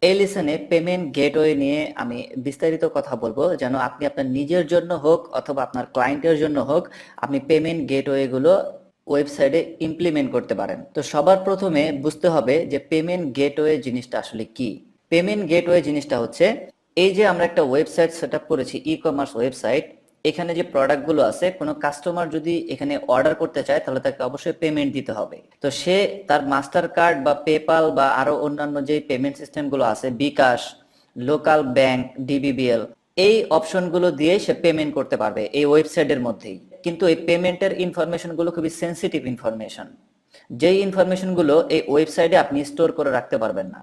এই লেসনে payment gateway নিয়ে আমি বিস্তারিত কথা বলবো, যেন আপনি আপনার নিজের জন্য হোক অথবা আপনার ক্লায়েন্টের জন্য হোক, আপনি পেমেন্ট গেটওয়ে গুলো ওয়েবসাইটে ইমপ্লিমেন্ট করতে পারেন। তো সবার প্রথমে বুঝতে হবে যে পেমেন্ট গেটওয়ে জিনিসটা আসলে কি। পেমেন্ট গেটওয়ে জিনিসটা হচ্ছে, এই যে আমরা একটা ওয়েবসাইট সেট আপ করেছি, ই কমার্স ওয়েবসাইট, এখানে যে প্রোডাক্টগুলো আছে, কোনো কাস্টমার যদি এখানে অর্ডার করতে চায় তাহলে তাকে অবশ্যই পেমেন্ট দিতে হবে। তো সে তার মাস্টার কার্ড বা পেপাল বা আরো অন্যান্য যে পেমেন্ট সিস্টেমগুলো আছে, বিকাশ, লোকাল ব্যাংক, ডিবিবিএল, এই অপশনগুলো দিয়ে সে পেমেন্ট করতে পারবে এই ওয়েবসাইটের মধ্যেই। কিন্তু এই পেমেন্টের ইনফরমেশনগুলো খুবই সেন্সিটিভ ইনফরমেশন, যেই ইনফরমেশনগুলো এই ওয়েবসাইটে আপনি স্টোর করে রাখতে পারবেন না।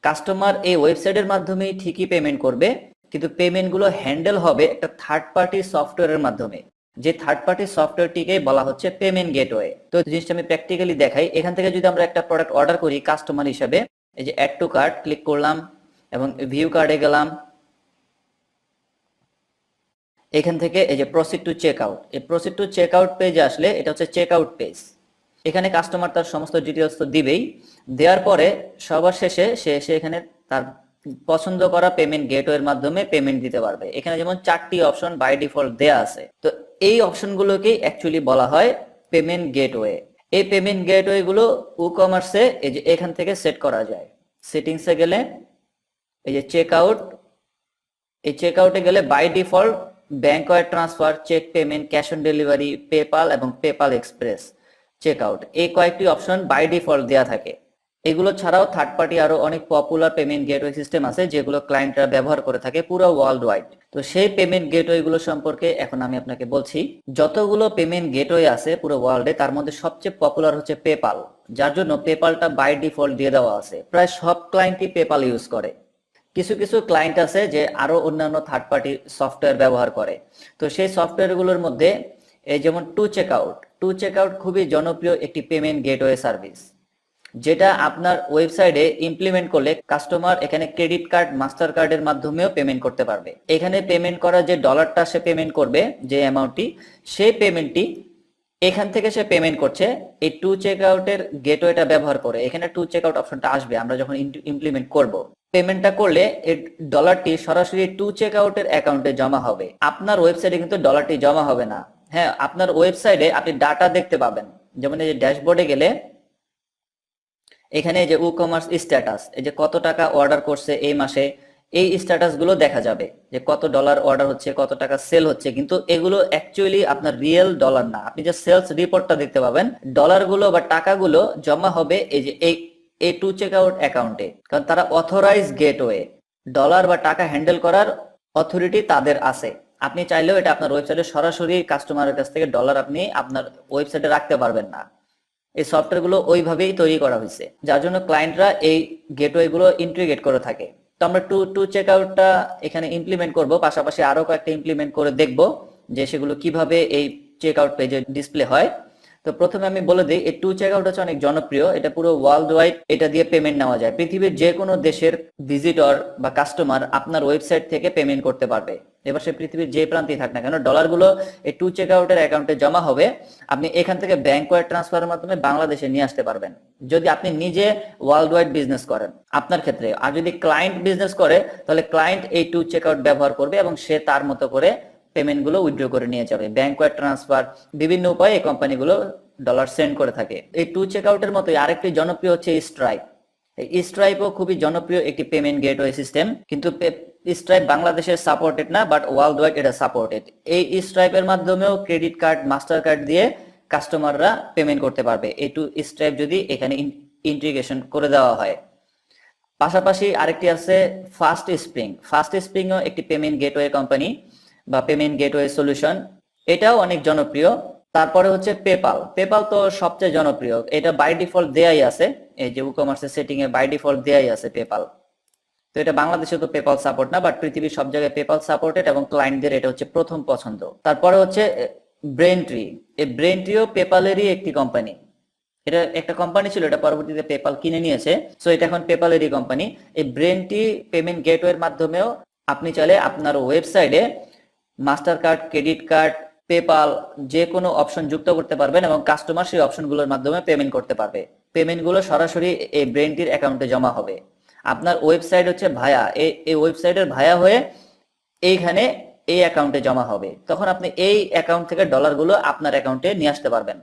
কাস্টমার এই ওয়েবসাইটের মাধ্যমেই ঠিকই পেমেন্ট করবে, কিন্তু পেমেন্টগুলো হ্যান্ডেল হবে একটা থার্ড পার্টি সফটওয়্যারের মাধ্যমে, যে থার্ড পার্টি সফটওয়্যারটিকে বলা হচ্ছে পেমেন্ট গেটওয়ে। তো জিনিসটা আমি প্র্যাকটিক্যালি দেখাই। এখান থেকে যদি আমরা একটা প্রোডাক্ট অর্ডার করি কাস্টমার হিসেবে, এই যে অ্যাড টু কার্ট ক্লিক করলাম এবং ভিউ কার্ডে গেলাম। এখান থেকে এই যে প্রসিড টু চেক আউট, এই প্রসিড টু চেক আউট পেজে আসলে এটা হচ্ছে চেক আউট পেজ। এখানে কাস্টমার তার সমস্ত ডিটেলস তো দিবেই, দেওয়ার পরে সবার শেষে সে এখানে তার পছন্দ করা পেমেন্ট গেটওয়ের মাধ্যমে পেমেন্ট দিতে পারবে। এখানে যেমন 4টি অপশন বাই ডিফল্ট দেয়া আছে, তো এই অপশনগুলোকেই অ্যাকচুয়ালি বলা হয় পেমেন্ট গেটওয়ে। এই পেমেন্ট গেটওয়ে গুলো ই কমার্সে এই যে এখান থেকে সেট করা যায়। সেটিংসে গেলে এই যে চেক আউট, এই চেক আউটে গেলে by default bank wire transfer, check payment, cash on delivery, PayPal এবং পেপাল এক্সপ্রেস চেক আউট, এই কয়েকটি অপশন বাই ডিফল্ট দেওয়া থাকে। এগুলো ছাড়াও থার্ড পার্টি আরো অনেক পপুলার পেমেন্ট গেটওয়ে সিস্টেম আছে যেগুলো ক্লায়েন্টরা ব্যবহার করে থাকে পুরো ওয়ার্ল্ড ওয়াইড। তো সেই পেমেন্ট গেটওয়ে গুলো সম্পর্কে এখন আমি আপনাকে বলছি। যতগুলো পেমেন্ট গেটওয়ে আছে পুরো ওয়ার্ল্ডে, তার মধ্যে সবচেয়ে পপুলার হচ্ছে পেপাল, যার জন্য পেপালটা বাই ডিফল্ট দিয়ে দেওয়া আছে। প্রায় সব ক্লায়েন্টই পেপাল ইউজ করে। কিছু কিছু ক্লায়েন্ট আছে যে আরো অন্যান্য থার্ড পার্টি সফটওয়্যার ব্যবহার করে। তো সেই সফটওয়্যারগুলোর মধ্যে এই যেমন টু চেক আউট খুবই জনপ্রিয় একটি পেমেন্ট গেটওয়ে সার্ভিস, যেটা আপনার ওয়েবসাইটে ইমপ্লিমেন্ট করলে কাস্টমার এখানে ক্রেডিট কার্ড, মাস্টার কার্ডের মাধ্যমেও পেমেন্ট করতে পারবে। এখানে পেমেন্ট করা যে ডলারটা সে পেমেন্ট করবে, যে অ্যামাউন্টটি, সেই পেমেন্টটি এখান থেকে সে পেমেন্ট করছে এই টু চেক আউটের গেটওয়েটা ব্যবহার করে। এখানে টু চেক আউট অপশনটা আসবে আমরা যখন ইমপ্লিমেন্ট করব। পেমেন্টটা করলে এই ডলারটি সরাসরি টু চেক আউটের অ্যাকাউন্টে জমা হবে। আপনার ওয়েবসাইটে কিন্তু ডলারটি জমা হবে না। হ্যাঁ, আপনার ওয়েবসাইটে আপনি ডাটা দেখতে পাবেন। যেমন এই যে ড্যাশবোর্ডে গেলে এখানে যে ই কমার্স স্ট্যাটাস, এই যে কত টাকা অর্ডার করছে এই মাসে, এই স্ট্যাটাস গুলো দেখা যাবে যে কত ডলার অর্ডার হচ্ছে, কত টাকা সেল হচ্ছে। কিন্তু এগুলো অ্যাকচুয়ালি আপনার রিয়েল ডলার না। আপনি যে সেলস রিপোর্টটা দেখতে পাবেন, ডলার গুলো বা টাকাগুলো জমা হবে এই যে এই টু চেক আউট অ্যাকাউন্টে, কারণ তারা অথরাইজ গেটওয়ে। ডলার বা টাকা হ্যান্ডেল করার অথরিটি তাদের আছে। আপনি চাইলেও এটা আপনার ওয়েবসাইটে সরাসরি কাস্টমারের কাছ থেকে ডলার আপনি আপনার ওয়েবসাইটে রাখতে পারবেন না। এই সফটওয়্যার গুলো ওইভাবেই তৈরি করা হয়েছে, যার জন্য ক্লায়েন্টরা এই গেটওয়ে গুলো ইন্টিগ্রেট করে থাকে। তো আমরা টু চেক আউটটা এখানে ইমপ্লিমেন্ট করব, পাশাপাশি আরো কয়েকটা ইমপ্লিমেন্ট করে দেখব যে সেগুলো কিভাবে এই চেক আউট পেজে ডিসপ্লে হয়। তো প্রথমে আমি বলে দিই, এই টু চেক আউট হচ্ছে অনেক জনপ্রিয়। এটা পুরো ওয়ার্ল্ড ওয়াইড এটা দিয়ে পেমেন্ট নেওয়া যায়। পৃথিবীর যে কোনো দেশের ভিজিটর বা কাস্টমার আপনার ওয়েবসাইট থেকে পেমেন্ট করতে পারবে। এবার সে পৃথিবীর যে প্রান্তেই থাক না কেন, ডলারগুলো এই টু চেক আউটের অ্যাকাউন্টে জমা হবে। আপনি এখান থেকে ব্যাংক ওয়্যার ট্রান্সফারের মাধ্যমে বাংলাদেশে নিয়ে আসতে পারবেন, যদি আপনি নিজে ওয়ার্ল্ড ওয়াইড বিজনেস করেন আপনার ক্ষেত্রে। আর যদি ক্লায়েন্ট বিজনেস করে তাহলে ক্লায়েন্ট এই টু চেক আউট ব্যবহার করবে এবং সে তার মতো করে পেমেন্ট গুলো উইথড্র করে নিয়ে যাবে। ব্যাংক ওয়্যার ট্রান্সফার, বিভিন্ন উপায়ে এই কোম্পানিগুলো ডলার সেন্ড করে থাকে। এই টু চেক আউটের মতোই আরেকটি জনপ্রিয় হচ্ছে স্ট্রাইপ। এই স্ট্রাইপও খুবই জনপ্রিয় একটি পেমেন্ট গেটওয়ে সিস্টেম, কিন্তু স্ট্রাইপ বাংলাদেশের সাপোর্টেড না, বাট ওয়ার্ল্ড ওয়াইড এটা সাপোর্টেড। এই স্ট্রাইপের মাধ্যমেও ক্রেডিট কার্ড, মাস্টার কার্ড দিয়ে কাস্টমাররা পেমেন্ট করতে পারবে এই টু স্ট্রাইপ যদি এখানে ইন্টিগ্রেশন করে দেওয়া হয়। পাশাপাশি আরেকটি আছে ফাস্ট স্প্রিং। ফাস্ট স্প্রিংও একটি পেমেন্ট গেটওয়ে কোম্পানি বা পেমেন্ট গেটওয়ে সলিউশন, এটাও অনেক জনপ্রিয়। তারপরে হচ্ছে পেপাল। পেপাল তো সবচেয়ে জনপ্রিয়, এটা বাই ডিফল্ট দেয়াই আছে। এই যে ই কমার্সের সেটিং এ বাই ডিফল্ট দেয়াই আছে পেপাল। তো এটা বাংলাদেশে তো পেপাল সাপোর্ট না, বাট পৃথিবীর সব জায়গায় পেপাল সাপোর্টেড এবং ক্লায়েন্টদের এটা হচ্ছে প্রথম পছন্দ। তারপরে হচ্ছে ব্রেনট্রি। এই ব্রেনট্রিও পেপালেরই একটি কোম্পানি। এটা একটা কোম্পানি ছিল, এটা পরবর্তীতে পেপাল কিনে নিয়েছে। সো এটা এখন পেপালেরই কোম্পানি। এই ব্রেনট্রি পেমেন্ট গেটওয়ের মাধ্যমেও আপনি চাইলে আপনার ওয়েবসাইটে master card, credit card, PayPal যে কোনো অপশন যুক্ত করতে পারবেন এবং কাস্টমার সেই অপশনগুলোর মাধ্যমে পেমেন্ট করতে পারবে। পেমেন্টগুলো সরাসরি এই ব্রেনটির অ্যাকাউন্টে জমা হবে। আপনার ওয়েবসাইট হচ্ছে ভায়া, এই ওয়েবসাইটের ভায়া হয়ে এইখানে এই অ্যাকাউন্টে জমা হবে, তখন আপনি এই অ্যাকাউন্ট থেকে ডলারগুলো আপনার অ্যাকাউন্টে নিয়ে আসতে পারবেন।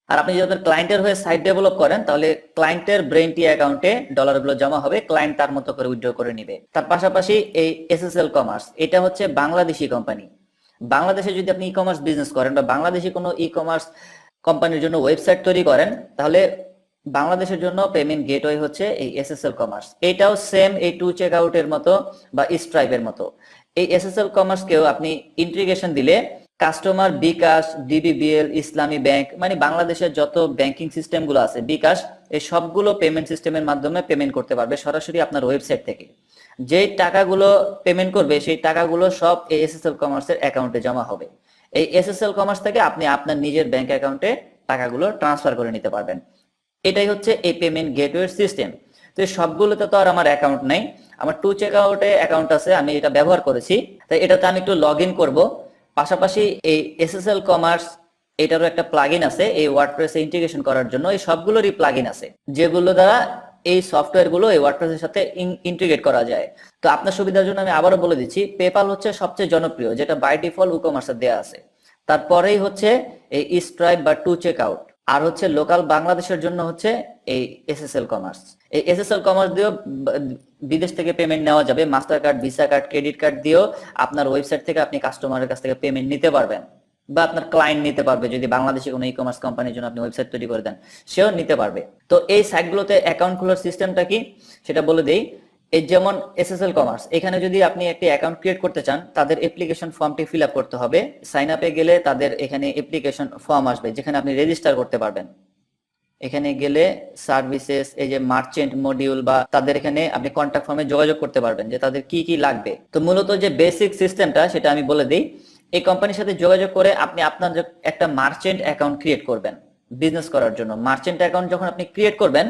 আর আপনি যদি ক্লায়েন্টের হয়ে সাইট ডেভেলপ করেন, তাহলে ক্লায়েন্টের ব্রেইনটি অ্যাকাউন্টে ডলারগুলো জমা হবে, ক্লায়েন্ট তার মতো করে উইথড্র করে নিবে। তার পাশাপাশি এই এসএসএল কমার্স, এটা হচ্ছে বাংলাদেশি কোম্পানি। বাংলাদেশে যদি আপনি ই কমার্স বিজনেস করেন বা বাংলাদেশি কোনো ই কমার্স কোম্পানির জন্য ওয়েবসাইট তৈরি করেন, তাহলে বাংলাদেশের জন্য পেমেন্ট গেটওয়ে হচ্ছে এই এসএসএল কমার্স। এটাও সেম এই টু চেক আউটের মতো বা স্ট্রাইপের মতো। এই এসএসএল কমার্সকেও আপনি ইন্টিগ্রেশন দিলে কাস্টমার বিকাশ, ডিবিবিএল, ইসলামী ব্যাংক, মানে বাংলাদেশের যত ব্যাংকিং সিস্টেম গুলো আছে, বিকাশ, এই সবগুলো পেমেন্ট সিস্টেমের মাধ্যমে পেমেন্ট করতে পারবে সরাসরি আপনার ওয়েবসাইট থেকে। যেই টাকাগুলো পেমেন্ট করবে সেই টাকাগুলো সব এই এসএসএল কমার্সের অ্যাকাউন্টে জমা হবে। এই এসএসএল কমার্স থেকে আপনি আপনার নিজের ব্যাংক অ্যাকাউন্টে টাকাগুলো ট্রান্সফার করে নিতে পারবেন। এটাই হচ্ছে এই পেমেন্ট গেটওয়ে সিস্টেম। তো সবগুলোতে তো আর আমার অ্যাকাউন্ট নাই, আমার টু চেক আউটে অ্যাকাউন্ট আছে, আমি এটা ব্যবহার করেছি, তাই এটাতে আমি একটু লগ ইন করবো। পাশাপাশি এই এসএসএল কমার্স এটারও একটা প্লাগইন আছে এই ওয়ার্ডপ্রেসে ইন্টিগ্রেশন করার জন্য। এই সবগুলোরই প্লাগইন আছে যেগুলো দ্বারা এই সফটওয়্যার গুলো এই ওয়ার্ডপ্রেসের সাথে ইন্টিগ্রেট করা যায়। তো আপনার সুবিধার জন্য আমি আবারও বলে দিচ্ছি, পেপাল হচ্ছে সবচেয়ে জনপ্রিয়, যেটা বাই ডিফল্ট ই কমার্সে দেওয়া আছে। তারপরেই হচ্ছে এই স্ট্রাইপ বা টু চেক আউট, আর হচ্ছে লোকাল বাংলাদেশের জন্য হচ্ছে এই এসএসএল কমার্স। এই এসএসএল কমার্স দিয়েও বিদেশ থেকে পেমেন্ট নেওয়া যাবে, master card, visa card, credit card দিয়েও আপনার ওয়েবসাইট থেকে আপনি কাস্টমারের কাছ থেকে পেমেন্ট নিতে পারবেন, বা আপনার ক্লায়েন্ট নিতে পারবে। যদি বাংলাদেশে কোনো ই কমার্স কোম্পানির জন্য আপনি ওয়েবসাইট তৈরি করে দেন, সেও নিতে পারবে। তো এই সাইটগুলোতে অ্যাকাউন্ট খোলার সিস্টেমটা কি সেটা বলে দেই। এই যেমন এসএসএল কমার্স, এখানে যদি আপনি একটি অ্যাকাউন্ট ক্রিয়েট করতে চান, তাদের অ্যাপ্লিকেশন ফর্মটি ফিল আপ করতে হবে। সাইন আপে গেলে তাদের এখানে অ্যাপ্লিকেশন ফর্ম আসবে, যেখানে আপনি রেজিস্টার করতে পারবেন। এখানে গেলে সার্ভিসেস, এই যে মার্চেন্ট মডিউল, বা তাদের এখানে আপনি কন্ট্যাক্ট ফর্মে যোগাযোগ করতে পারবেন যে তাদের কি কি লাগবে। তো মূলত যে বেসিক সিস্টেমটা সেটা আমি বলে দিই। এই কোম্পানির সাথে যোগাযোগ করে আপনি আপনার একটা মার্চেন্ট অ্যাকাউন্ট ক্রিয়েট করবেন বিজনেস করার জন্য। মার্চেন্ট অ্যাকাউন্ট যখন আপনি ক্রিয়েট করবেন,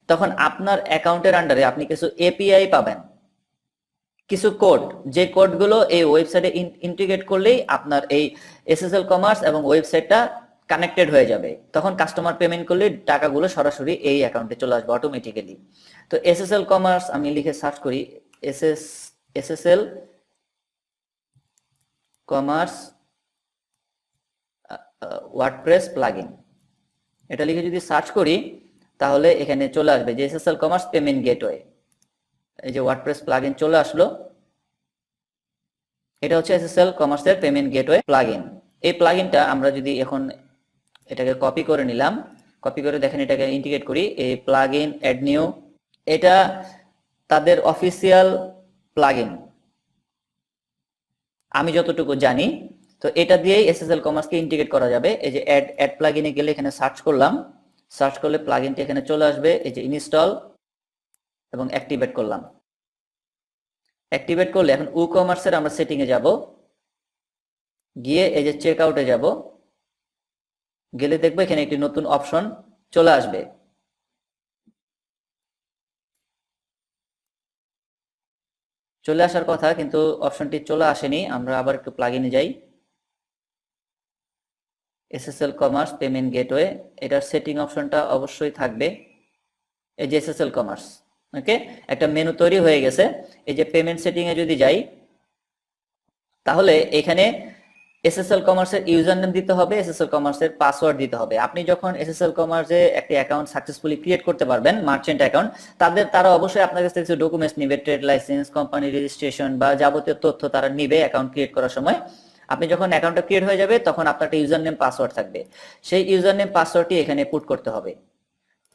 তখন আপনার অ্যাকাউন্টের আন্ডারে আপনি কিছু এপিআই পাবেন, কিছু কোড, যে কোডগুলো এই ওয়েবসাইটে ইন্টিগ্রেট করলেই আপনার এই এসএসএল কমার্স এবং ওয়েবসাইটটা কানেক্টেড হয়ে যাবে। তখন কাস্টমার পেমেন্ট করলে টাকাগুলো সরাসরি এই অ্যাকাউন্টে চলে আসবে অটোমেটিক্যালি। তো এসএসএল কমার্স আমি লিখে সার্চ করি, এসএসএল কমার্স ওয়ার্ডপ্রেস প্লাগইন, এটা লিখে যদি সার্চ করি তাহলে এখানে চলে আসবে যে এসএসএল কমার্স পেমেন্ট গেটওয়ে। এই যে ওয়ার্ডপ্রেস প্লাগইন চলে আসলো, এটা হচ্ছে এসএসএল কমার্সের পেমেন্ট গেটওয়ে প্লাগইন। এই প্লাগইনটা আমরা যদি এখন এটাকে কপি করে নিলাম, কপি করে দেখেন এটাকে ইন্টিগ্রেট করি, এই প্লাগইন অ্যাড নিউ, এটা তাদের অফিসিয়াল প্লাগইন আমি যতটুকু জানি। তো এটা দিয়েই এসএসএল কমার্সকে ইন্টিগ্রেট করা যাবে। এই যে অ্যাড প্লাগইনে গেলে এখানে সার্চ করলাম, সার্চ করলে প্লাগইনটি এখানে চলে আসবে। এই যে ইনস্টল এবং অ্যাক্টিভেট করলাম। অ্যাক্টিভেট করলে এখন কমার্সের আমরা সেটিং এ যাব, গিয়ে এই যে চেক আউটে যাব, গেলে দেখবো এখানে একটি নতুন অপশন চলে আসবে। চলে আসার কথা, কিন্তু অপশনটি চলে আসেনি। আমরা আবার একটু প্লাগইনে যাই, এসএসএল কমার্স পেমেন্ট গেটওয়ে, এটার সেটিং অপশনটা অবশ্যই থাকবে। এই যে এসএসএল কমার্স, ওকে, একটা মেনু তৈরি হয়ে গেছে। এই যে পেমেন্ট সেটিং এ যদি যাই, তাহলে এখানে এসএসএল কমার্সের ইউজার নেম দিতে হবে, এসএসএল কমার্সের পাসওয়ার্ড দিতে হবে। আপনি যখন এসএসএল কমার্সে একটি অ্যাকাউন্ট সাকসেসফুলি ক্রিয়েট করতে পারবেন, মার্চেন্ট অ্যাকাউন্ট, তারা অবশ্যই আপনার কাছ থেকে কিছু ডকুমেন্টস নিবে, ট্রেড লাইসেন্স, কোম্পানি রেজিস্ট্রেশন বা যাবতীয় তথ্য তারা নিবে অ্যাকাউন্ট ক্রিয়েট করার সময়। আপনি যখন অ্যাকাউন্টটা ক্রিয়েট হয়ে যাবে, তখন আপনার একটা ইউজার নেম পাসওয়ার্ড থাকবে, সেই ইউজার নেম পাসওয়ার্ডটি এখানে পুট করতে হবে।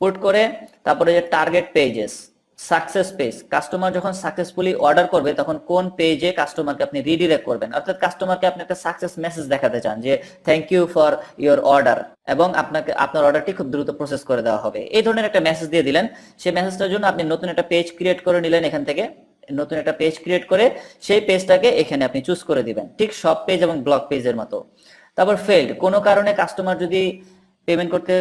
পুট করে তারপরে যে target pages, success page, customer যখন সাকসেসফুলি অর্ডার করবে তখন কোন পেজে কাস্টমারকে আপনি রিডিরেক্ট করবেন, অর্থাৎ কাস্টমারকে আপনি একটা সাকসেস মেসেজ দেখাতে চান যে thank you for your order, এবং আপনার অর্ডারটি খুব দ্রুত প্রসেস করে দেওয়া হবে, এই ধরনের একটা মেসেজ দিয়ে দিলেন। সেই মেসেজটার জন্য আপনি নতুন একটা পেজ ক্রিয়েট করে নিলেন, এখান থেকে নতুন একটা পেজ ক্রিয়েট করে সেই পেজটাকে এখানে আপনি চুজ করে দিবেন, ঠিক সব পেজ এবং ব্লগ পেজের মতো। তারপর ফেইল্ড, কোনো কারণে কাস্টমার যদি পেমেন্ট করতে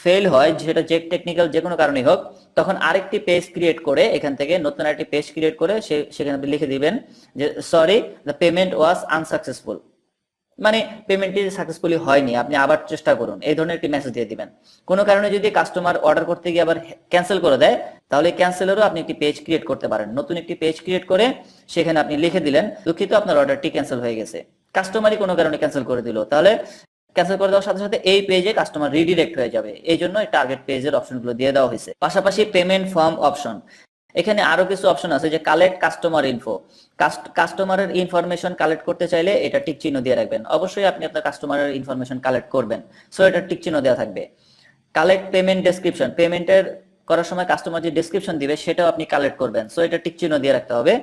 ফেল হয়, যেটা যে টেকনিক্যাল যে কোনো কারণেই হোক, তখন আরেকটি পেজ ক্রিয়েট করে এখান থেকে নতুন আরেকটি পেজ ক্রিয়েট করে সেখানে আপনি লিখে দিবেন যে sorry the payment was unsuccessful, মানে পেমেন্টটি সাকসেসফুলি হয়নি, আপনি আবার চেষ্টা করুন, এই ধরনের একটি মেসেজ দিয়ে দিবেন। কোনো কারণে যদি কাস্টমার অর্ডার করতে গিয়ে আবার ক্যান্সেল করে দেয়, তাহলে ক্যান্সেলেরও আপনি একটি পেজ ক্রিয়েট করতে পারেন। নতুন একটি পেজ ক্রিয়েট করে সেখানে আপনি লিখে দিলেন, দুঃখিত আপনার অর্ডারটি ক্যান্সেল হয়ে গেছে। কাস্টমারই কোনো কারণে ক্যান্সেল করে দিল, তাহলে ক্যান্সেল করে দেওয়ার সাথে সাথে এই পেজে কাস্টমার রিডিরেক্ট হয়ে যাবে। এই জন্য টার্গেট পেজের অপশনগুলো দিয়ে দেওয়া হয়েছে। পাশাপাশি পেমেন্ট ফর্ম অপশন, এখানে আরো কিছু অপশন আছে, যে কালেক্ট কাস্টমার ইনফো। কাস্টমারের ইনফরমেশন কালেক্ট করতে চাইলে এটা টিক চিহ্ন দিয়ে রাখবেন। অবশ্যই আপনি আপনার কাস্টমারের ইনফরমেশন কালেক্ট করবেন, সো এটা টিক চিহ্ন দেওয়া থাকবে। কালেক্ট পেমেন্ট ডেসক্রিপশন, পেমেন্টের করার সময় কাস্টমার যে ডেসক্রিপশন দিবে সেটাও আপনি কালেক্ট করবেন, সো এটা টিক চিহ্ন দিয়ে রাখতে হবে।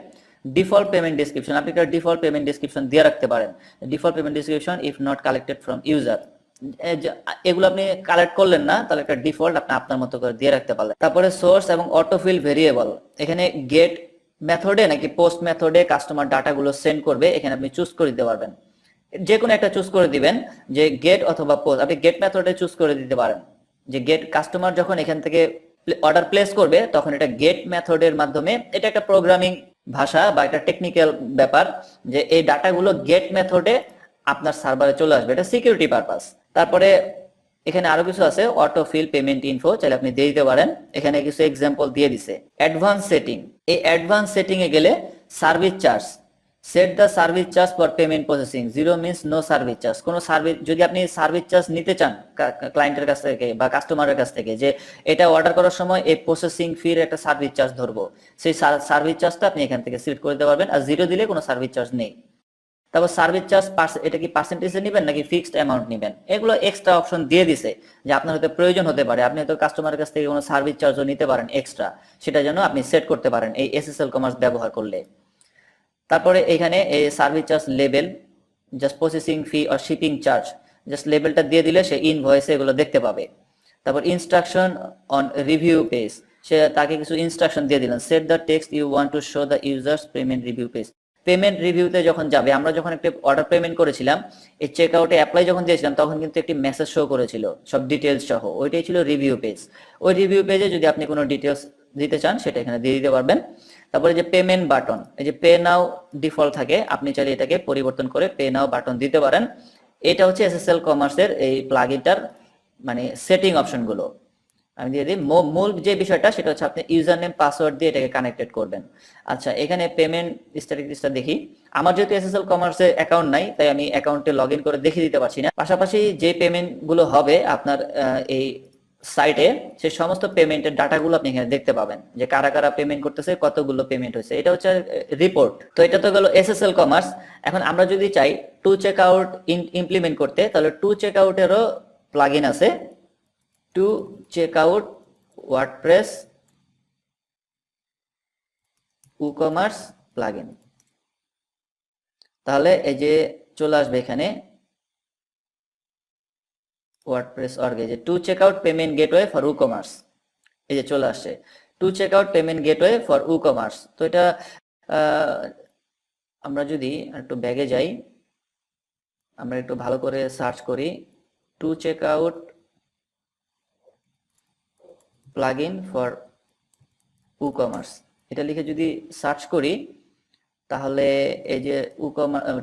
ডিফল্ট পেমেন্ট ডেসক্রিপশন, আপনি একটা ডিফল্ট পেমেন্ট ডেসক্রিপশন দিয়ে রাখতে পারেন। Default payment description if not collected from user, এগুলো আপনি কালেক্ট করলেন না, তাহলে একটা ডিফল্ট আপনি আপনার মতো করে দিয়ে রাখতে পারলেন। তারপরে সোর্স এবং অটোফিল ভেরিয়েবল, এখানে গেট মেথডে নাকি পোস্ট মেথডে কাস্টমার ডাটাগুলো সেন্ড করবে, এখানে আপনি চুজ করে দিতে পারবেন। যে কোনো একটা চুজ করে দিবেন, যে গেট অথবা পোস্ট। আপনি গেট মেথডে চুজ করে দিতে পারেন, যে গেট কাস্টমার যখন এখান থেকে অর্ডার প্লেস করবে তখন এটা গেট মেথডের মাধ্যমে, এটা একটা প্রোগ্রামিং ভাষা বা একটা টেকনিক্যাল ব্যাপার, যে এই ডাটাগুলো গেট মেথডে আপনার সার্ভারে চলে আসবে, এটা সিকিউরিটি পারপাস। তারপরে এখানে আরো কিছু আছে, অটো ফিল পেমেন্ট ইনফো, চাইলে আপনি দিয়ে দিতে পারেন। এখানে কিছু এক্সাম্পল দিয়ে দিছে। অ্যাডভান্স সেটিং, এই অ্যাডভান্স সেটিং এ গেলে service charge, set the service charge for payment processing, zero means no service charge. কোনো সার্ভিস, যদি আপনি সার্ভিস চার্জ নিতে চান ক্লায়েন্টের কাছ থেকে বা কাস্টমারের কাছ থেকে, যে এটা অর্ডার করার সময় এই প্রসেসিং ফির একটা সার্ভিস চার্জ ধরবো, সেই সার্ভিস চার্জটা আপনি এখান থেকে সিলেক্ট করে দিতে পারবেন। আর জিরো দিলে কোনো সার্ভিস চার্জ নেই। তারপর সার্ভিস চার্জ, এটা কি পার্সেন্টেজে নেবেন নাকি ফিক্সড অ্যামাউন্ট নেবেন, এগুলো এক্সট্রা অপশন দিয়ে দিছে, যে আপনার হয়তো প্রয়োজন হতে পারে, আপনি হয়তো কাস্টমারের কাছ থেকে কোনো সার্ভিস চার্জও নিতে পারেন এক্সট্রা, সেটা যেন আপনি সেট করতে পারেন এই এসএসএল কমার্স ব্যবহার করলে। তারপরে এখানে এই service charge label, just processing fee আর শিপিং চার্জ, জাস্ট লেবেলটা দিয়ে দিলে সে ইনভয়েসে এগুলো দেখতে পাবে। তারপর ইনস্ট্রাকশন অন রিভিউ পেজ, সে তাকে কিছু ইনস্ট্রাকশন দিয়ে দিলেন, set the text you want to show the users payment review page. Payment রিভিউতে যখন যাবে, আমরা যখন একটা অর্ডার পেমেন্ট করেছিলাম, এই চেক আউটে অ্যাপ্লাই যখন দিয়েছিলাম তখন কিন্তু একটি মেসেজ শো করেছিল সব ডিটেলস সহ, ওইটাই ছিল রিভিউ পেজ। ওই রিভিউ পেজে যদি আপনি কোনো ডিটেলস দিতে চান সেটা এখানে দিয়ে দিতে পারবেন। তারপরে যে পেমেন্ট বাটন, এই যে পে নাও ডিফল্ট থাকে, আপনি চাইলে এটাকে পরিবর্তন করে পে নাও বাটন দিতে পারেন। এটা হচ্ছে এসএসএল কমার্সের এই প্লাগইনটার মানে সেটিং অপশনগুলো। আমি দিয়ে দিই মূল যে বিষয়টা, সেটা হচ্ছে আপনি ইউজার নেম পাসওয়ার্ড দিয়ে এটাকে কানেক্টেড করবেন। আচ্ছা, এখানে পেমেন্ট স্ট্যাটিস্টিক্সটা দেখি। আমার যেহেতু এসএসএল কমার্সে অ্যাকাউন্ট নাই, তাই আমি অ্যাকাউন্টে লগ ইন করে দেখিয়ে দিতে পারছি না। পাশাপাশি যে পেমেন্ট গুলো হবে আপনার এই সাইটে, সেই সমস্ত পেমেন্টের ডাটাগুলো আপনি এখানে দেখতে পাবেন, যে কারা কারা পেমেন্ট করতেছে, কতগুলো পেমেন্ট হয়েছে, এটা হচ্ছে রিপোর্ট। তো এটা তো গেল এসএসএল কমার্স। এখন আমরা যদি চাই টু চেক আউট ইমপ্লিমেন্ট করতে, তাহলে টু চেক আউটেরও প্লাগইন আছে, two checkout WordPress WooCommerce plugin. তাহলে এই যে চলে আসবে এখানে ওয়ার্ডপ্রেস অর্গ, এই যে two checkout payment gateway for WooCommerce, এই যে চলে আসছে two checkout payment gateway for WooCommerce. তো এটা আমরা যদি একটু ব্যাগে যাই, আমরা একটু ভালো করে সার্চ করি, two checkout plugin for WooCommerce, এটা লিখে যদি সার্চ করি, তাহলে এই যে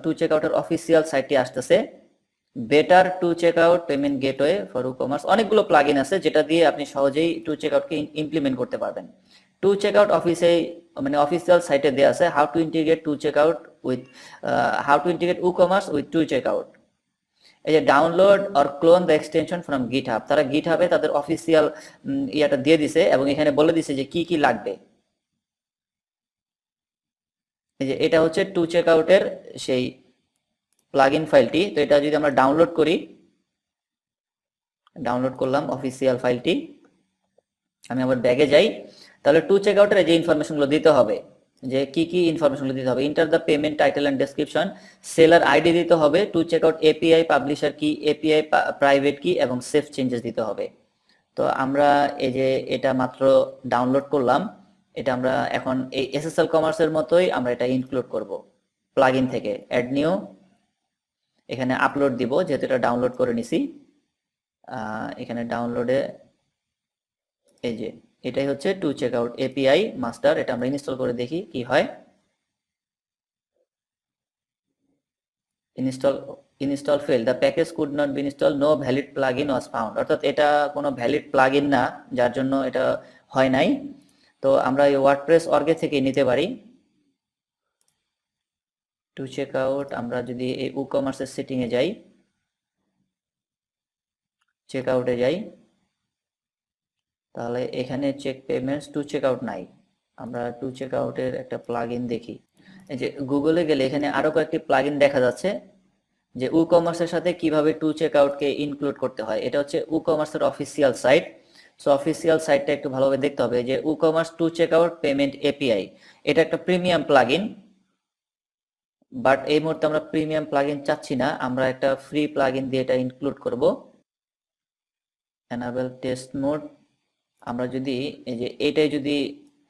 টু চেক আউটের অফিসিয়াল সাইটটি আসতেছে, better two checkout payment gateway for WooCommerce. অনেকগুলো প্লাগইন আছে যেটা দিয়ে আপনি সহজেই টু চেক আউটকে ইমপ্লিমেন্ট করতে পারবেন। টু চেক আউট অফিসে মানে অফিসিয়াল সাইটে দেওয়া আছে how to integrate two checkout with how to integrate WooCommerce with two checkout. এই যে download or clone the extension from GitHub, তারা গিটহাবে তাদের অফিসিয়াল ইয়াটা দিয়ে দিছে এবং এখানে বলে দিছে যে কি কি লাগবে। এই যে এটা হচ্ছে টু চেক আউটের সেই প্লাগইন ফাইলটি। তো এটা যদি আমরা ডাউনলোড করি, ডাউনলোড করলাম অফিসিয়াল ফাইলটি, আমি আবার ব্যাগে যাই, তাহলে টু চেক আউটের যে ইনফরমেশনগুলো দিতে হবে, যে কি কি ইনফরমেশনগুলো দিতে হবে, enter the payment title and description, seller ID দিতে হবে, two checkout API publisher key, API private key এবং সেফ চেঞ্জেস দিতে হবে। তো আমরা এই যে এটা মাত্র ডাউনলোড করলাম, এটা আমরা এখন এই এসএসএল কমার্সের মতোই আমরা এটা ইনক্লুড করব প্লাগইন থেকে। অ্যাড নিউ, এখানে আপলোড দিব যেহেতু এটা ডাউনলোড করে নিছি। এখানে ডাউনলোডে এই যে এটাই হচ্ছে two checkout API master, এটা আমরা ইনস্টল করে দেখি কি হয়। Install install fail, the package could not be install, no valid plug in was found, অর্থাৎ এটা কোনো ভ্যালিড প্লাগ ইন না, যার জন্য এটা হয় নাই। তো আমরা এই ওয়ার্ডপ্রেস অর্গে থেকে নিতে পারি। টু চেক আউট, আমরা যদি এই ই-কমার্সের সেটিংয়ে যাই, চেক আউটে যাই, তাহলে এখানে check payments two checkout নাই। আমরা টু চেক আউটের একটা প্লাগ ইন দেখি। এই যে গুগলে গেলে এখানে আরো কয়েকটি প্লাগ ইন দেখা যাচ্ছে যে ই-কমার্সের সাথে কিভাবে টু চেক আউটকে ইনক্লুড করতে হয়। এটা হচ্ছে ই-কমার্সের অফিসিয়াল সাইট। সো অফিসিয়াল সাইটটা একটু ভালোভাবে দেখতে হবে। যে e-commerce two checkout payment API, এটা একটা প্রিমিয়াম প্লাগ ইন, বাট এই মুহূর্তে আমরা প্রিমিয়াম প্লাগ ইন চাচ্ছি না, আমরা একটা ফ্রি প্লাগ ইন দিয়ে এটা ইনক্লুড করব। এনাবেল টেস্ট মোড, আমরা যদি এই যে এটাই যদি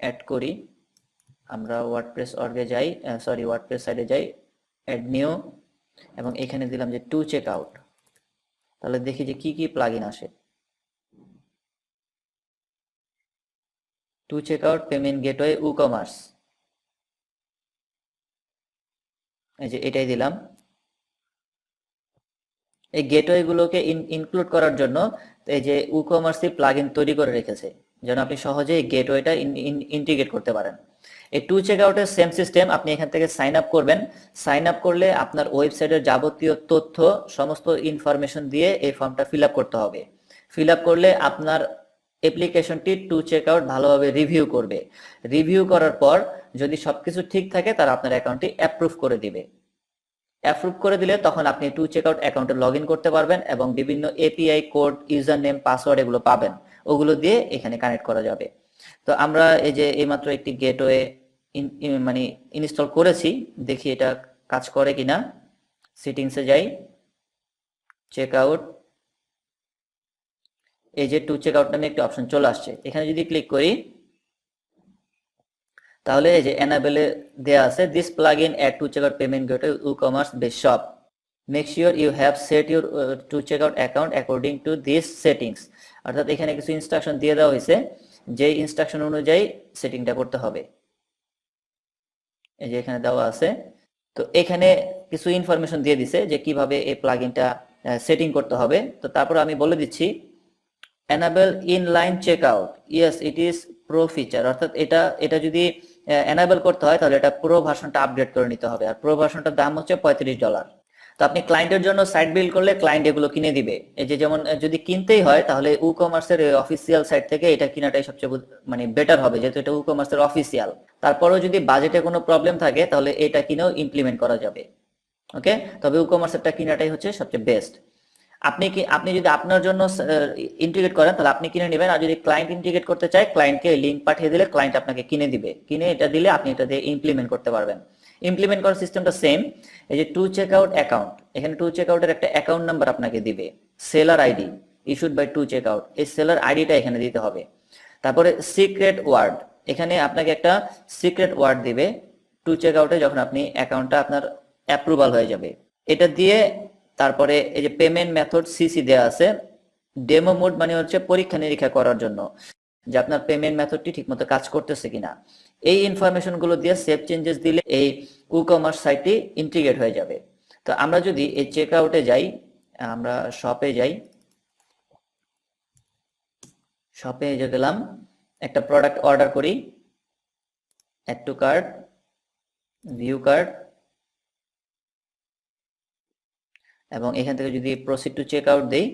অ্যাড করি, আমরা ওয়ার্ডপ্রেস অর্গে যাই, সরি ওয়ার্ডপ্রেস সাইটে যাই, অ্যাড নিউ, এবং এখানে দিলাম যে টু চেক আউট, তাহলে দেখি যে কি কি প্লাগইন আসে। Two checkout payment gateway e-commerce, এই যে এটাই দিলাম। এই গেটওয়ে গুলোকে ইনক্লুড করার জন্য এই যে ই-কমার্সই প্লাগইন তৈরি করে রেখেছে, যেন আপনি সহজে এই গেটওয়েটা ইন্টিগ্রেট করতে পারেন। এই টু চেক আউটের সেম সিস্টেম, আপনি এখান থেকে সাইন আপ করবেন। সাইন আপ করলে আপনার ওয়েবসাইটের যাবতীয় তথ্য, সমস্ত ইনফরমেশন দিয়ে এই ফর্মটা ফিল আপ করতে হবে। ফিল আপ করলে আপনার অ্যাপ্লিকেশনটি টু চেক আউট ভালোভাবে রিভিউ করবে। রিভিউ করার পর যদি সবকিছু ঠিক থাকে, তারা আপনার অ্যাকাউন্টটি অ্যাপ্রুভ করে দিবে। অ্যাপ্রুভ করে দিলে তখন আপনি টু চেক আউট অ্যাকাউন্টে লগ ইন করতে পারবেন এবং বিভিন্ন API code, user name, password এগুলো পাবেন, ওগুলো দিয়ে এখানে কানেক্ট করা যাবে। তো আমরা এই যে এইমাত্র একটি গেটওয়ে মানে ইনস্টল করেছি, দেখি এটা কাজ করে কিনা। সেটিংসে যাই, চেক আউট, এই যে টু চেক আউট নামে একটি অপশন চলে আসছে, এখানে যদি ক্লিক করি তাহলে এই যে এনাবেলে দেয়া আছে, this plugin add two checkout payment gateway e-commerce base shop, make sure you have set your two checkout account according to this settings, অর্থাৎ এখানে কিছু ইনস্ট্রাকশন দিয়ে দেওয়া হয়েছে, যে ইনস্ট্রাকশন অনুযায়ী সেটিংটা করতে হবে। এই যে এখানে দেওয়া আছে, তো এখানে কিছু ইনফরমেশন দিয়ে দিছে যে কিভাবে এই প্লাগইনটা সেটিং করতে হবে। তো তারপর আমি বলে দিচ্ছি, enable inline checkout, yes it is pro feature, অর্থাৎ এটা যদি এনাবেল করতে হয় তাহলে এটা প্রো ভার্সনটা আপডেট করে নিতে হবে, আর প্রো ভার্সনটার দাম হচ্ছে $35। তো আপনি ক্লায়েন্টের জন্য সাইট বিল্ড করলে ক্লায়েন্ট এগুলো কিনে দিবে। এই যে যেমন যদি কিনতেই হয় তাহলে ই-কমার্সের অফিসিয়াল সাইট থেকে এটা কিনাটাই সবচেয়ে মানে বেটার হবে, যেহেতু এটা ই-কমার্সের অফিসিয়াল। তারপরেও যদি বাজেটে কোনো প্রবলেম থাকে তাহলে এটা কিনেও ইমপ্লিমেন্ট করা যাবে। ওকে, তবে ই-কমার্সেরটা কিনাটাই হচ্ছে সবচেয়ে বেস্ট। আপনি যদি আপনার জন্য ইন্টিগ্রেট করেন তাহলে আপনি কিনে নেবেন, আর যদি ক্লায়েন্ট ইন্টিগ্রেট করতে চায় ক্লায়েন্টকে লিংক পাঠিয়ে দিলে ক্লায়েন্ট আপনাকে কিনে দিবে, কিনে এটা দিলে আপনি এটা দিয়ে ইমপ্লিমেন্ট করতে পারবেন। ইমপ্লিমেন্ট করার সিস্টেমটা সেম। এই যে টু চেক আউট অ্যাকাউন্ট, এখানে টু চেক আউটের একটা অ্যাকাউন্ট নাম্বার আপনাকে দিবে, seller ID issued by two checkout, এই সেলার আইডিটা এখানে দিতে হবে। তারপরে সিক্রেট ওয়ার্ড, এখানে আপনাকে একটা সিক্রেট ওয়ার্ড দিবে টু চেক আউটে যখন আপনি অ্যাকাউন্টটা আপনার অ্যাপ্রুভাল হয়ে যাবে, এটা দিয়ে তারপরে এই যে পেমেন্ট মেথড সিসি দেওয়া আছে, ডেমো মোড মানে হচ্ছে পরীক্ষা নিরীক্ষা করার জন্য যে আপনার পেমেন্ট মেথডটি ঠিকমতো কাজ করতেছে কিনা। এই ইনফরমেশন গুলো দিয়ে সেভ চেঞ্জেস দিলে এই ই-কমার্স সাইটটি ইন্টিগ্রেট হয়ে যাবে। তো আমরা যদি এই চেক আউটে যাই, আমরা শপে যাই, শপে যে গেলাম, একটা প্রোডাক্ট অর্ডার করি, add to cart, view cart, এবং এখান থেকে যদি প্রসিড টু চেক আউট দেই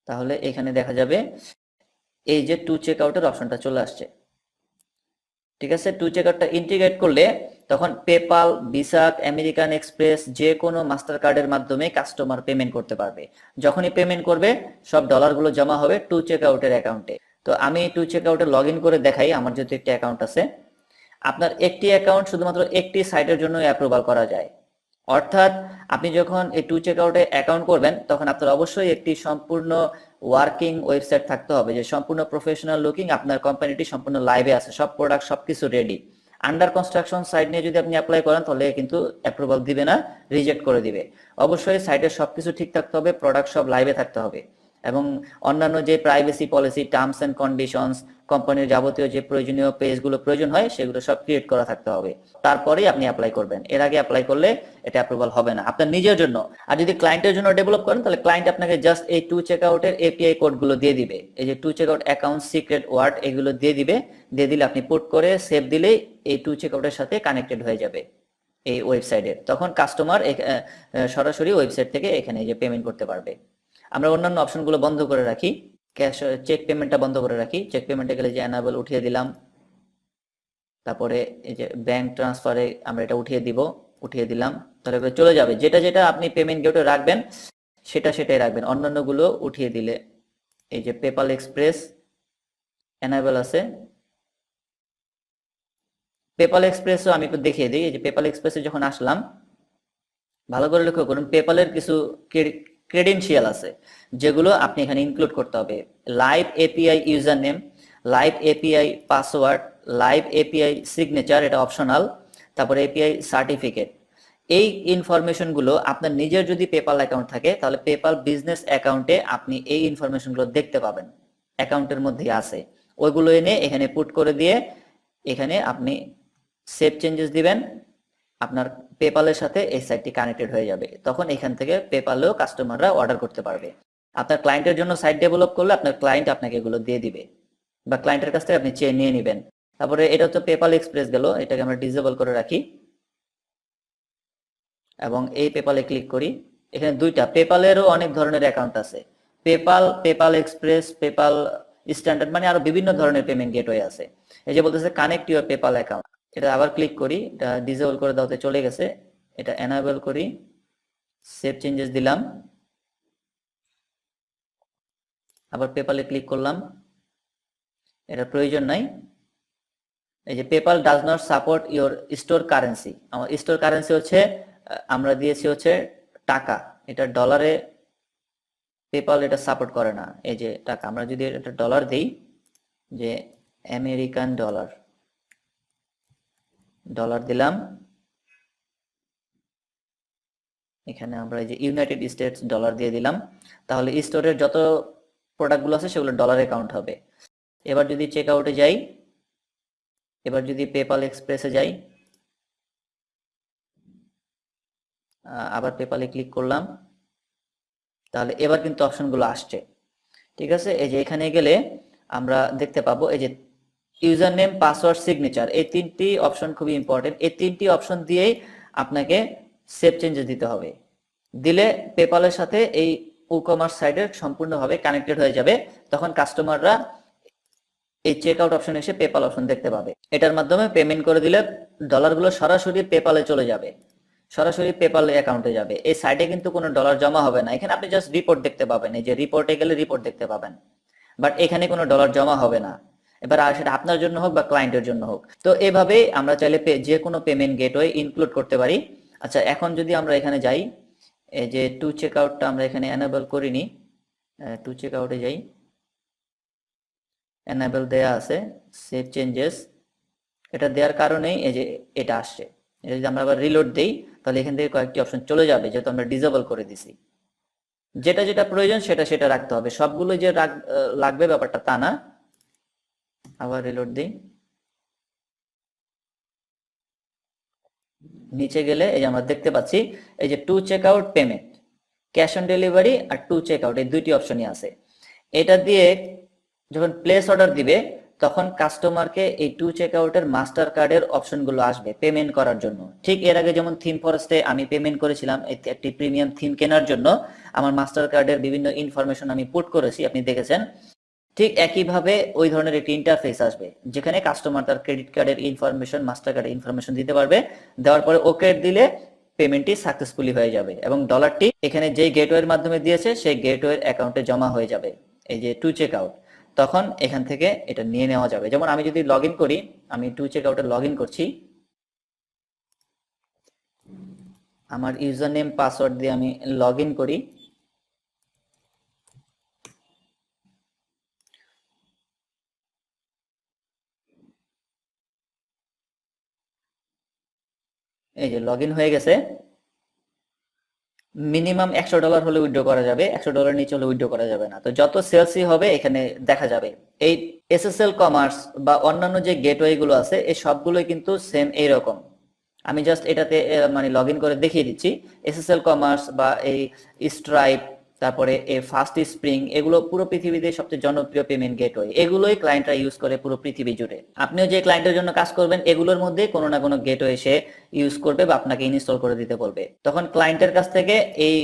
তাহলে এখানে দেখা যাবে এই যে টু চেক আউটের অপশনটা চলে আসছে। ঠিক আছে, টু চেক আউটটা ইন্টিগ্রেট করলে তখন পেপাল, ভিসা, আমেরিকান এক্সপ্রেস যে কোনো মাস্টার কার্ডের মাধ্যমে কাস্টমার পেমেন্ট করতে পারবে। যখনই পেমেন্ট করবে সব ডলারগুলো জমা হবে টু চেক আউটের অ্যাকাউন্টে। তো আমি টু চেক আউটে লগ ইন করে দেখাই, আমার যেহেতু একটি অ্যাকাউন্ট আছে। আপনার একটি অ্যাকাউন্ট শুধুমাত্র একটি সাইটের জন্য অ্যাপ্রুভাল করা যায়, অর্থাৎ আপনি যখন এই টু চেক আউটে অ্যাকাউন্ট করবেন তখন আপনার অবশ্যই একটি সম্পূর্ণ ওয়ার্কিং ওয়েবসাইট থাকতে হবে, যে সম্পূর্ণ প্রফেশনাল লুকিং, আপনার কোম্পানিটি সম্পূর্ণ লাইভে আছে, সব প্রোডাক্ট সবকিছু রেডি। আন্ডার কনস্ট্রাকশন সাইট নিয়ে যদি আপনি অ্যাপ্লাই করেন তাহলে কিন্তু অ্যাপ্রুভাল দিবে না, রিজেক্ট করে দিবে। অবশ্যই সাইটের সবকিছু ঠিক থাকতে হবে, প্রোডাক্ট সব লাইভে থাকতে হবে। এবং অন্যান্য যে privacy policy, terms and conditions, কোম্পানির যাবতীয় যে প্রয়োজনীয় পেজগুলো প্রয়োজন হয় সেগুলো সব ক্রিয়েট করা থাকতে হবে। তারপরেই আপনি অ্যাপ্লাই করবেন। এর আগে অ্যাপ্লাই করলে এটা অ্যাপ্রুভাল হবে না আপনার নিজের জন্য। আর যদি ক্লায়েন্টের জন্য ডেভেলপ করেন তাহলে ক্লায়েন্ট আপনাকে জাস্ট এই টু চেকআউটের এপিআই কোডগুলো দিয়ে দিবে। এই যে two checkout account secret word এগুলো দিয়ে দিবে। দিয়ে দিলে আপনি পুট করে সেভ দিলেই এই টু চেকআউটের সাথে কানেক্টেড হয়ে যাবে এই ওয়েবসাইটে। তখন কাস্টমার সরাসরি ওয়েবসাইট থেকে এখানে যে পেমেন্ট করতে পারবে। আমরা অন্যান্য অপশনগুলো বন্ধ করে রাখি, ক্যাশ চেক পেমেন্টটা বন্ধ করে রাখি। চেক পেমেন্টে গেলে যে এনাবেল উঠিয়ে দিলাম, তারপরে এই যে ব্যাংক ট্রান্সফারে আমরা এটা উঠিয়ে দিব, উঠিয়ে দিলাম, তাহলে চলে যাবে। যেটা যেটা আপনি পেমেন্ট গেটে রাখবেন সেটাই রাখবেন, অন্যান্যগুলো উঠিয়ে দিলে। এই যে পেপাল এক্সপ্রেস এনাবেল আছে, পেপাল এক্সপ্রেসও আমি একটু দেখিয়ে দিই। এই যে পেপাল এক্সপ্রেসে যখন আসলাম, ভালো করে লক্ষ্য করুন, পেপালের কিছু ক্রেডেনশিয়াল আছে যেগুলো আপনি এখানে ইনক্লুড করতে হবে। Live API user name, live API password, live API signature, এটা অপশনাল, তারপরে এপিআই সার্টিফিকেট। এই ইনফরমেশনগুলো আপনার নিজের যদি পেপাল অ্যাকাউন্ট থাকে তাহলে পেপাল বিজনেস অ্যাকাউন্টে আপনি এই ইনফরমেশনগুলো দেখতে পাবেন, অ্যাকাউন্টের মধ্যেই আছে। ওইগুলো এনে এখানে পুট করে দিয়ে এখানে আপনি সেভ চেঞ্জেস দিবেন, আপনার পেপালের সাথে এই সাইটটি কানেক্টেড হয়ে যাবে। তখন এখান থেকে পেপালেও কাস্টমাররা অর্ডার করতে পারবে। আপনার ক্লায়েন্টের জন্য সাইট ডেভেলপ করলে আপনার ক্লায়েন্ট আপনাকে এগুলো দিয়ে দিবে, বা ক্লায়েন্টের কাছ থেকে আপনি চেয়ে নিয়ে নেবেন। তারপরে এটা হচ্ছে পেপাল এক্সপ্রেস গেল, এটাকে আমরা ডিসেবল করে রাখি এবং এই পেপালে ক্লিক করি। এখানে দুইটা, পেপালেরও অনেক ধরনের অ্যাকাউন্ট আছে, PayPal, PayPal express, PayPal standard, মানে আরো বিভিন্ন ধরনের পেমেন্ট গেটওয়ে আছে। এই যে বলতেছে কানেক্ট ইউর পেপাল অ্যাকাউন্ট, এটা আবার ক্লিক করি, এটা ডিসেবল করে দাওতে চলে গেছে, এটা এনাবেল করি, সেভ চেঞ্জেস দিলাম, আবার পেপালে ক্লিক করলাম, এটা প্রয়োজন নাই। এই যে PayPal does not support your store currency, আমার স্টোর কারেন্সি হচ্ছে আমরা দিয়েছি হচ্ছে টাকা, এটা ডলারে পেপাল এটা সাপোর্ট করে না। এই যে টাকা, আমরা যদি এটা ডলার দেই, যে আমেরিকান ডলার, ডলার দিলাম, এখানে আমরা এই যে ইউনাইটেড স্টেটস ডলার দিয়ে দিলাম, তাহলে স্টোরের যত প্রোডাক্টগুলো আছে সেগুলো ডলারে কাউন্ট হবে। এবার যদি চেক আউটে যাই, এবার যদি পেপাল এক্সপ্রেসে যাই, আবার পেপালে ক্লিক করলাম, তাহলে এবার কিন্তু অপশনগুলো আসছে। ঠিক আছে, এই যে এখানে গেলে আমরা দেখতে পাবো এই যে ইউজার নেম, পাসওয়ার্ড, সিগনেচার, এই তিনটি অপশন খুবই ইম্পর্টেন্ট। এই তিনটি অপশন দিয়েই আপনাকে সেভ চেঞ্জেস দিতে হবে। দিলে পেপালের সাথে এই ই কমার্স সাইটের সম্পূর্ণভাবে কানেক্টেড হয়ে যাবে। তখন কাস্টমাররা এই চেক আউট অপশন এসে পেপাল অপশন দেখতে পাবে। এটার মাধ্যমে পেমেন্ট করে দিলে ডলারগুলো সরাসরি পেপালে চলে যাবে, সরাসরি পেপাল অ্যাকাউন্টে যাবে। এই সাইটে কিন্তু কোনো ডলার জমা হবে না, এখানে আপনি জাস্ট রিপোর্ট দেখতে পাবেন, এই যে রিপোর্টে গেলে রিপোর্ট দেখতে পাবেন, বাট এখানে কোনো ডলার জমা হবে না। এবার আর সেটা আপনার জন্য হোক বা ক্লায়েন্টের জন্য হোক। তো এভাবেই আমরা চাইলে যে কোনো পেমেন্ট গেটওয়ে ইনক্লুড করতে পারি। আচ্ছা, এখন যদি আমরা এখানে যাই, এই যে টু চেক আউটটা আমরা এখানে এনেবল করিনি, টু চেক আউটে যাই, এনেবল দেয়া আছে, সেভ চেঞ্জেস, এটা দেওয়ার কারণেই এই যে এটা আসছে। এটা যদি আমরা আবার রিলোড দেই তাহলে এখান থেকে কয়েকটি অপশন চলে যাবে, যেহেতু আমরা ডিসেবল করে দিছি। যেটা যেটা প্রয়োজন সেটা সেটা রাখতে হবে, সবগুলো যে লাগবে ব্যাপারটা তা না। আবার রিলোড দিই, নিচে গেলে এই যে আমরা দেখতে পাচ্ছি এই যে two checkout payment, cash on delivery আর টু চেক আউট, এই দুইটি অপশনই আছে। এটা দিয়ে যখন প্লেস অর্ডার দিবে তখন কাস্টমারকে এই টু চেক আউটের মাস্টার কার্ডের অপশনগুলো আসবে পেমেন্ট করার জন্য। ঠিক এর আগে যেমন থিম ফরেস্টে আমি পেমেন্ট করেছিলাম একটি প্রিমিয়াম থিম কেনার জন্য, আমার মাস্টার কার্ডের বিভিন্ন ইনফরমেশন আমি পুট করেছি, আপনি দেখেছেন। ঠিক একইভাবে ওই ধরনের একটি ইন্টারফেস আসবে যেখানে কাস্টমার তার ক্রেডিট কার্ডের ইনফরমেশন, মাস্টার কার্ডের ইনফরমেশন দিতে পারবে। দেওয়ার পরে ওকে দিলে পেমেন্টটি সাকসেসফুলি হয়ে যাবে এবং ডলারটি এখানে যেই গেটওয়ের মাধ্যমে দিয়েছে সেই গেটওয়ের অ্যাকাউন্টে জমা হয়ে যাবে, এই যে টু চেক আউট। তখন এখান থেকে এটা নিয়ে নেওয়া যাবে। যেমন আমি যদি লগ ইন করি, আমি টু চেক আউটে লগ ইন করছি, আমার ইউজার নেম পাসওয়ার্ড দিয়ে আমি লগ ইন করি। এই যে লগ ইন হয়ে গেছে। মিনিমাম $100 হলে উইথড্র করা যাবে, $100 নিচে হলে উইথড্র করা যাবে না। তো যত সেলসই হবে এখানে দেখা যাবে। এই এসএসএল কমার্স বা অন্যান্য যে গেটওয়ে গুলো আছে এই সবগুলোই কিন্তু সেম এইরকম। আমি জাস্ট এটাতে মানে লগ ইন করে দেখিয়ে দিচ্ছি। এসএসএল কমার্স বা এই স্ট্রাইপ, তারপরে এই ফাস্ট স্প্রিং, এগুলো পুরো পৃথিবীতে সবচেয়ে জনপ্রিয় পেমেন্ট গেটওয়ে। এগুলোই ক্লায়েন্টরা ইউজ করে পুরো পৃথিবী জুড়ে। আপনিও যে ক্লায়েন্টের জন্য কাজ করবেন এগুলোর মধ্যে কোনো না কোনো গেটওয়ে সে ইউজ করবে বা আপনাকে ইনস্টল করে দিতে বলবে। তখন ক্লায়েন্টের কাছ থেকে এই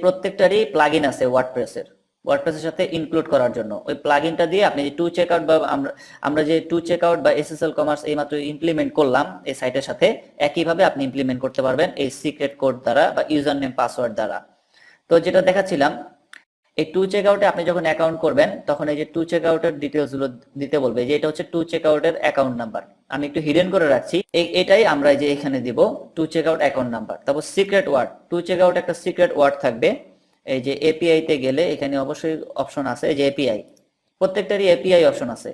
প্রত্যেকটারই প্লাগইন আছে ওয়ার্ডপ্রেসের সাথে ইনক্লুড করার জন্য। ওই প্লাগইনটা দিয়ে আপনি যে টু চেকআউট বা আমরা যে টু চেকআউট বা এসএসএল কমার্স এইমাত্র ইমপ্লিমেন্ট করলাম এই সাইটের সাথে, একইভাবে আপনি ইমপ্লিমেন্ট করতে পারবেন এই সিক্রেট কোড দ্বারা বা ইউজার নেম পাসওয়ার্ড দ্বারা। তো যেটা দেখাচ্ছিলাম, এই টু চেকআউটে আপনি যখন অ্যাকাউন্ট করবেন তখন এই যে টু চেকআউটের ডিটেলস গুলো দিতে বলবে, যে এটা হচ্ছে টু চেকআউটের অ্যাকাউন্ট নাম্বার। আমি একটু হিডেন করে রাখছি, এটাই আমরা যে এখানে দিব টু চেকআউট অ্যাকাউন্ট নাম্বার। তারপর সিক্রেট ওয়ার্ড, টু চেকআউট একটা সিক্রেট ওয়ার্ড থাকবে। এই যে এপিআই তে গেলে এখানে অবশ্যই অপশন আছে যে এপিআই, প্রত্যেকটারই এপিআই অপশন আছে।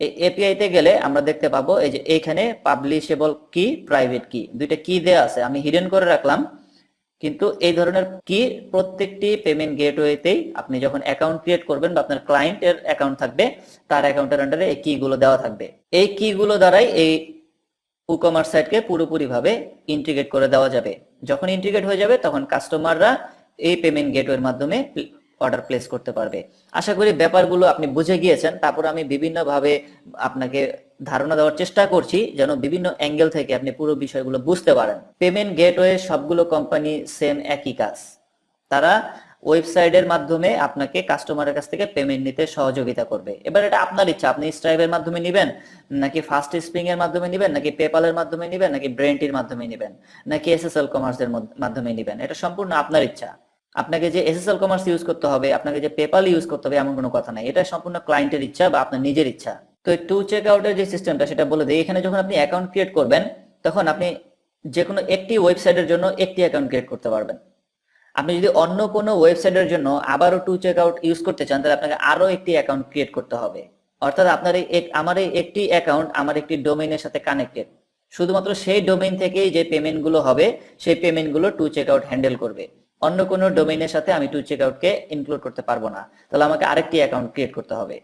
এই এপিআই তে গেলে আমরা দেখতে পাবো এই যে এখানে পাবলিশেবল কি, প্রাইভেট কি, দুইটা কি দেয়া আছে। আমি হিডেন করে রাখলাম, কিন্তু এই ধরনের কি প্রত্যেকটি পেমেন্ট গেটওয়েতেই আপনি যখন অ্যাকাউন্ট ক্রিয়েট করবেন বা আপনার ক্লায়েন্টের অ্যাকাউন্ট থাকবে তার অ্যাকাউন্টের আন্ডারে এই কি গুলো দেওয়া থাকবে। এই কি গুলো দ্বারাই এই ই কমার্স সাইটকে পুরোপুরি ভাবে ইন্টিগ্রেট করে দেওয়া যাবে। যখন ইন্টিগ্রেট হয়ে যাবে তখন কাস্টমাররা এই পেমেন্ট গেটওয়ের মাধ্যমে অর্ডার প্লেস করতে পারবে। আশা করি ব্যাপারগুলো আপনি বুঝে গিয়েছেন। তারপর আমি বিভিন্নভাবে আপনাকে ধারণা দেওয়ার চেষ্টা করছি যেন বিভিন্ন অ্যাঙ্গেল থেকে আপনি পুরো বিষয়গুলো বুঝতে পারেন। পেমেন্ট গেটওয়ে সবগুলো কোম্পানি সেম একই কাজ। তারা ওয়েবসাইটের মাধ্যমে আপনাকে কাস্টমারের কাছ থেকে পেমেন্ট নিতে সহযোগিতা করবে। এবার এটা আপনার ইচ্ছা, আপনি স্ট্রাইপের মাধ্যমে নেবেন, নাকি ফাস্ট স্প্রিং এর মাধ্যমে নেবেন, নাকি পেপালের মাধ্যমে নেবেন, নাকি ব্রেন্টির মাধ্যমে নেবেন, নাকি এসএসএল কমার্সের মাধ্যমে নেবেন, এটা সম্পূর্ণ আপনার ইচ্ছা। আপনাকে যে এসএসএল কমার্স ইউজ করতে হবে, আপনাকে যে পেপাল ইউজ করতে হবে এমন কোনো কথা নাই। এটা সম্পূর্ণ ক্লায়েন্টের ইচ্ছা বা আপনার নিজের ইচ্ছা। তো এই টু চেক আউটের যে সিস্টেমটা সেটা বলে দেই। এখানে যখন আপনি অ্যাকাউন্ট ক্রিয়েট করবেন তখন আপনি যে কোনো একটি ওয়েবসাইটের জন্য একটি অ্যাকাউন্ট ক্রিয়েট করতে পারবেন। আপনি যদি অন্য কোনো ওয়েবসাইটের জন্য আবারও টু চেক আউট ইউজ করতে চান তাহলে আপনাকে আরো একটি অ্যাকাউন্ট ক্রিয়েট করতে হবে। অর্থাৎ আপনার আমার এই একটি অ্যাকাউন্ট আমার একটি ডোমেইনের সাথে কানেক্টেড। শুধুমাত্র সেই ডোমেইন থেকেই যে পেমেন্ট গুলো হবে সেই পেমেন্ট গুলো টু চেক আউট হ্যান্ডেল করবে। অন্য কোনো ডোমেইনের সাথে আমি টু চেক আউটকে ইনক্লুড করতে পারবো না, তাহলে আমাকে আরেকটি অ্যাকাউন্ট ক্রিয়েট করতে হবে।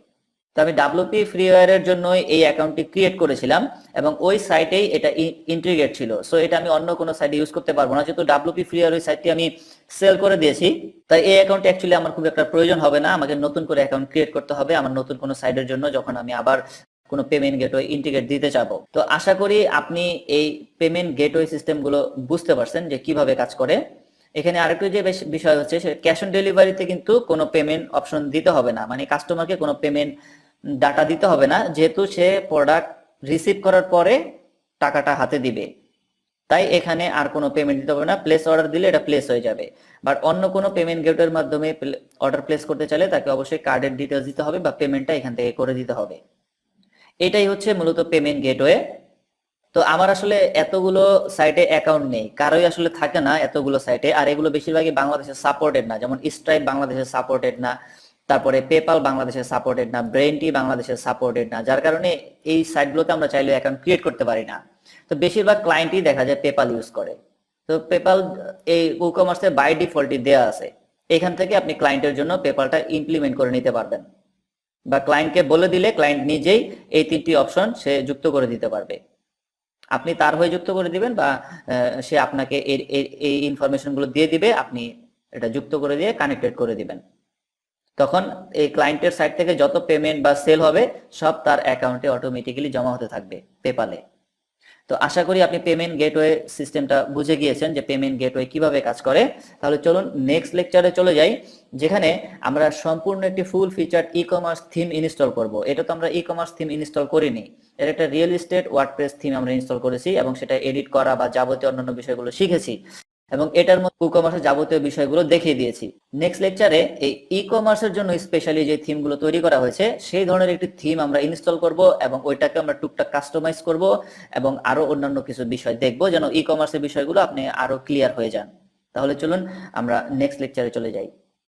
তো আমি ডাব্লিউপি ফ্রিওয়্যারের জন্য এই অ্যাকাউন্টটি ক্রিয়েট করেছিলাম এবং ওই সাইটেই এটা ইন্টিগ্রেট ছিল। সো এটা আমি অন্য কোনো সাইটে ইউজ করতে পারবো না, যেহেতু ডাব্লিউপি ফ্রিওয়্যার ওই সাইটটি আমি সেল করে দিয়েছি। তাই এই অ্যাকাউন্ট অ্যাকচুয়ালি আমার খুব একটা প্রয়োজন হবে না, আমাকে নতুন করে অ্যাকাউন্ট ক্রিয়েট করতে হবে আমার নতুন কোনো সাইটের জন্য যখন আমি আবার কোনো পেমেন্ট গেটওয়ে ইন্টিগ্রেট দিতে চাবো। তো আশা করি আপনি এই পেমেন্ট গেটওয়ে সিস্টেম গুলো বুঝতে পারছেন যে কিভাবে কাজ করে। এখানে আরেকটু যে বিষয় হচ্ছে ক্যাশ অন ডেলিভারিতে কিন্তু কোনো পেমেন্ট অপশন দিতে হবে না, মানে কাস্টমারকে কোনো পেমেন্ট ডাটা দিতে হবে না, যেহেতু সে প্রোডাক্ট রিসিভ করার পরে টাকাটা হাতে দিবে। তাই এখানে আর কোনো পেমেন্ট দিতে হবে না, প্লেস অর্ডার দিলে এটা প্লেস হয়ে যাবে। বাট অন্য কোনো পেমেন্ট গেটওয়ের মাধ্যমে অর্ডার প্লেস করতে চাইলে তাকে অবশ্যই কার্ডের ডিটেলস দিতে হবে বা পেমেন্টটা এখান থেকে করে দিতে হবে। এটাই হচ্ছে মূলত পেমেন্ট গেটওয়ে। তো আমার আসলে এতগুলো সাইটে অ্যাকাউন্ট নেই, কারোই আসলে থাকে না এতগুলো সাইটে, আর এগুলো বেশিরভাগই বাংলাদেশে সাপোর্টেড না। যেমন স্ট্রাইপ বাংলাদেশে সাপোর্টেড না, তারপরে পেপাল বাংলাদেশে সাপোর্টেড না, ব্রেনটি বাংলাদেশে সাপোর্টেড না, যার কারণে এই সাইটগুলোতে আমরা চাইলে অ্যাকাউন্ট ক্রিয়েট করতে পারি না। তো বেশিরভাগ ক্লায়েন্টই দেখা যায় পেপাল ইউজ করে। তো পেপাল এই ই কমার্সে বাই ডিফল্টই দেয়া আছে, এখান থেকে আপনি ক্লায়েন্টের জন্য পেপালটা ইমপ্লিমেন্ট করে নিতে পারবেন, বা ক্লায়েন্টকে বলে দিলে ক্লায়েন্ট নিজেই এই তিনটি অপশন সে যুক্ত করে দিতে পারবে। আপনি তার হয়ে যুক্ত করে দিবেন বা সে আপনাকে এই ইনফরমেশন গুলো দিয়ে দিবে, আপনি এটা যুক্ত করে দিয়ে কানেক্টেড করে দিবেন। তখন এই ক্লায়েন্টের সাইড থেকে যত পেমেন্ট বা সেল হবে সব তার অ্যাকাউন্টে অটোমেটিক্যালি জমা হতে থাকবে পেপালে। তো আশা করি আপনি পেমেন্ট গেটওয়ে সিস্টেমটা বুঝে গিয়েছেন যে পেমেন্ট গেটওয়ে কিভাবে কাজ করে। তাহলে চলুন নেক্সট লেকচারে চলে যাই, যেখানে আমরা সম্পূর্ণ একটি ফুল feature e commerce theme install করব। এটা তো আমরা ই কমার্স থিম ইনস্টল করিনি, এর একটা রিয়েল এস্টেট ওয়ার্ডপ্রেস থিম আমরা ইনস্টল করেছি এবং সেটা এডিট করা বা যাবতীয় অন্যান্য বিষয়গুলো শিখেছি এবং এটার মধ্যে ই কমার্সের যাবতীয় বিষয়গুলো দেখিয়ে দিয়েছি। নেক্সট লেকচারে এই ই কমার্সের জন্য স্পেশালি যে থিমগুলো তৈরি করা হয়েছে সেই ধরনের একটি থিম আমরা ইনস্টল করব এবং ওইটাকে আমরা টুকটাক কাস্টমাইজ করব এবং আরো অন্যান্য কিছু বিষয় দেখব যেন ই কমার্সের বিষয়গুলো আপনি আরো ক্লিয়ার হয়ে যান। তাহলে চলুন আমরা নেক্সট লেকচারে চলে যাই।